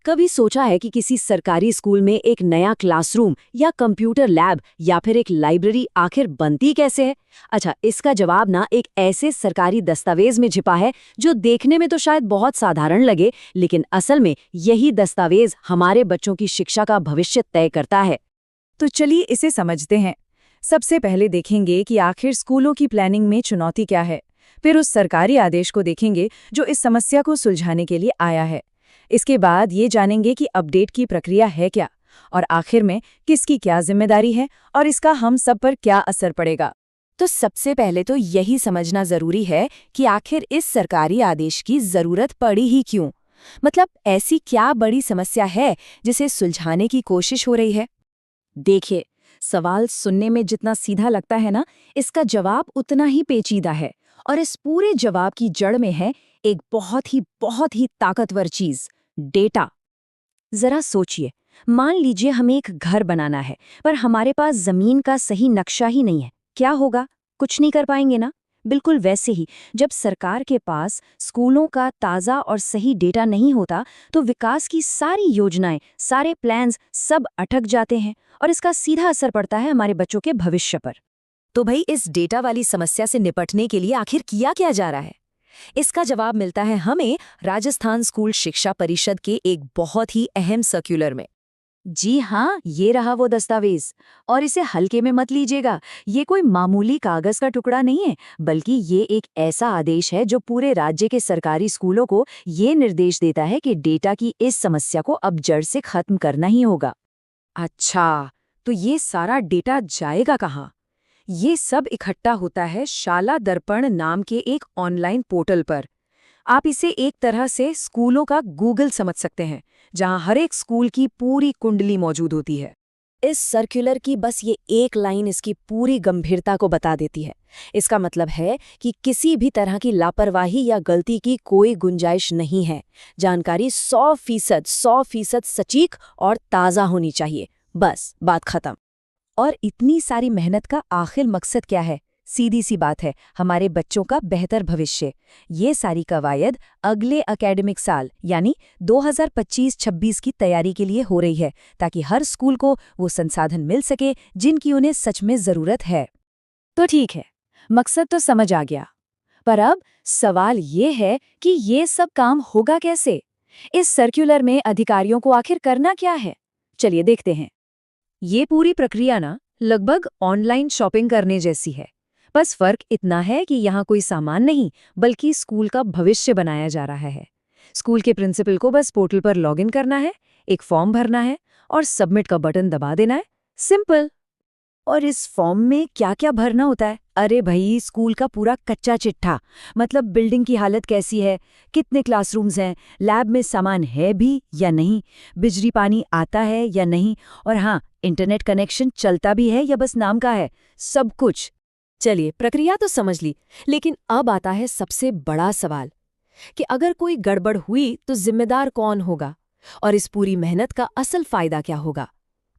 कभी सोचा है कि किसी सरकारी स्कूल में एक नया क्लासरूम या कंप्यूटर लैब या फिर एक लाइब्रेरी आखिर बनती कैसे है? अच्छा, इसका जवाब ना एक ऐसे सरकारी दस्तावेज में छिपा है जो देखने में तो शायद बहुत साधारण लगे, लेकिन असल में यही दस्तावेज हमारे बच्चों की शिक्षा का भविष्य तय करता है। तो चलिए इसे समझते हैं। सबसे पहले देखेंगे कि आखिर स्कूलों की प्लानिंग में चुनौती क्या है। फिर उस सरकारी आदेश को देखेंगे जो इस समस्या को सुलझाने के लिए आया है। इसके बाद ये जानेंगे कि अपडेट की प्रक्रिया है क्या, और आखिर में किसकी क्या जिम्मेदारी है और इसका हम सब पर क्या असर पड़ेगा। तो सबसे पहले तो यही समझना जरूरी है कि आखिर इस सरकारी आदेश की जरूरत पड़ी ही क्यों। मतलब ऐसी क्या बड़ी समस्या है जिसे सुलझाने की कोशिश हो रही है। देखिए, सवाल सुनने में जितना सीधा लगता है ना, इसका जवाब उतना ही पेचीदा है। और इस पूरे जवाब की जड़ में है एक बहुत ही ताकतवर चीज, डेटा। जरा सोचिए, मान लीजिए हमें एक घर बनाना है, पर हमारे पास जमीन का सही नक्शा ही नहीं है। क्या होगा? कुछ नहीं कर पाएंगे ना। बिल्कुल वैसे ही, जब सरकार के पास स्कूलों का ताज़ा और सही डेटा नहीं होता, तो विकास की सारी योजनाएं, सारे प्लान्स सब अटक जाते हैं और इसका सीधा असर पड़ता है हमारे बच्चों के भविष्य पर। तो भाई, इस डेटा वाली समस्या से निपटने के लिए आखिर किया क्या जा रहा है? इसका जवाब मिलता है हमें राजस्थान स्कूल शिक्षा परिषद के एक बहुत ही अहम सर्कुलर में। जी हाँ, ये रहा वो दस्तावेज। और इसे हल्के में मत लीजिएगा, ये कोई मामूली कागज का टुकड़ा नहीं है, बल्कि ये एक ऐसा आदेश है जो पूरे राज्य के सरकारी स्कूलों को ये निर्देश देता है कि डेटा की इस समस्या को अब जड़ से खत्म करना ही होगा। अच्छा, तो ये सारा डेटा जाएगा कहाँ? ये सब इकट्ठा होता है शाला दर्पण नाम के एक ऑनलाइन पोर्टल पर। आप इसे एक तरह से स्कूलों का गूगल समझ सकते हैं, जहां हर एक स्कूल की पूरी कुंडली मौजूद होती है। इस सर्कुलर की बस ये एक लाइन इसकी पूरी गंभीरता को बता देती है। इसका मतलब है कि किसी भी तरह की लापरवाही या गलती की कोई गुंजाइश नहीं है। जानकारी 100% सटीक और ताज़ा होनी चाहिए। बस बात खत्म। और इतनी सारी मेहनत का आखिर मकसद क्या है? सीधी सी बात है, हमारे बच्चों का बेहतर भविष्य। ये सारी कवायद अगले एकेडमिक साल यानी 2025-26 की तैयारी के लिए हो रही है, ताकि हर स्कूल को वो संसाधन मिल सके जिनकी उन्हें सच में जरूरत है। तो ठीक है, मकसद तो समझ आ गया, पर अब सवाल ये है कि ये सब काम होगा कैसे? इस सर्कुलर में अधिकारियों को आखिर करना क्या है? चलिए देखते हैं। ये पूरी प्रक्रिया ना लगभग ऑनलाइन शॉपिंग करने जैसी है। बस फर्क इतना है कि यहाँ कोई सामान नहीं, बल्कि स्कूल का भविष्य बनाया जा रहा है। स्कूल के प्रिंसिपल को बस पोर्टल पर लॉगिन करना है, एक फॉर्म भरना है और सबमिट का बटन दबा देना है। सिंपल। और इस फॉर्म में क्या क्या भरना होता है? अरे भाई, स्कूल का पूरा कच्चा चिट्ठा। मतलब बिल्डिंग की हालत कैसी है, कितने क्लासरूम्स हैं, लैब में सामान है भी या नहीं, बिजली पानी आता है या नहीं, और हाँ, इंटरनेट कनेक्शन चलता भी है या बस नाम का है। सब कुछ। चलिए, प्रक्रिया तो समझ ली, लेकिन अब आता है सबसे बड़ा सवाल कि अगर कोई गड़बड़ हुई तो जिम्मेदार कौन होगा और इस पूरी मेहनत का असल फायदा क्या होगा?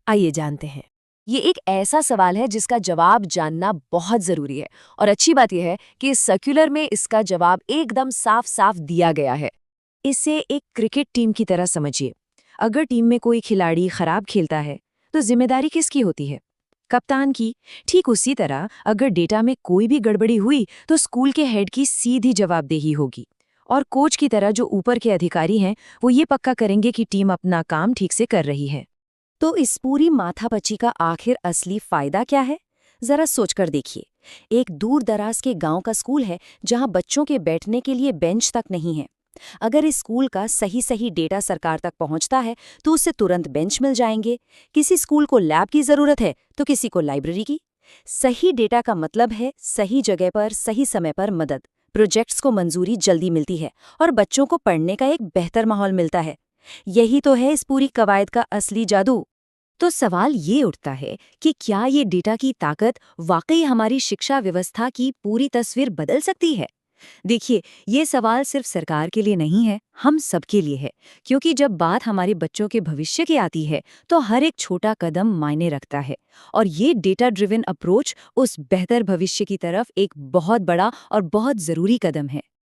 आइए जानते हैं। ये एक ऐसा सवाल है जिसका जवाब जानना बहुत जरूरी है, और अच्छी बात यह है कि इस सर्कुलर में इसका जवाब एकदम साफ साफ दिया गया है। इसे एक क्रिकेट टीम की तरह समझिए। अगर टीम में कोई खिलाड़ी खराब खेलता है, तो जिम्मेदारी किसकी होती है? कप्तान की। ठीक उसी तरह अगर डेटा में कोई भी गड़बड़ी हुई, तो स्कूल के हेड की सीधी जवाबदेही होगी। और कोच की तरह जो ऊपर के अधिकारी हैं, वो ये पक्का करेंगे कि टीम अपना काम ठीक से कर रही है। तो इस पूरी माथापच्ची का आखिर असली फायदा क्या है? जरा सोचकर देखिए। एक दूर दराज के गांव का स्कूल है जहां बच्चों के बैठने के लिए बेंच तक नहीं है। अगर इस स्कूल का सही डेटा सरकार तक पहुंचता है तो उससे तुरंत बेंच मिल जाएंगे। किसी स्कूल को लैब की जरूरत है तो किसी को लाइब्रेरी की। सही डेटा का मतलब है सही जगह पर सही समय पर मदद। प्रोजेक्ट्स को मंजूरी जल्दी मिलती है और बच्चों को पढ़ने का एक बेहतर माहौल मिलता है। यही तो है इस पूरी कवायद का असली जादू। तो सवाल ये उठता है कि क्या ये डेटा की ताकत वाकई हमारी शिक्षा व्यवस्था की पूरी तस्वीर बदल सकती है? देखिए, ये सवाल सिर्फ सरकार के लिए नहीं है, हम सबके लिए है। क्योंकि जब बात हमारे बच्चों के भविष्य की आती है, तो हर एक छोटा कदम मायने रखता है। और ये डेटा ड्रिवन अप्रोच उस बेहतर भविष्य की तरफ एक बहुत बड़ा और बहुत जरूरी कदम है।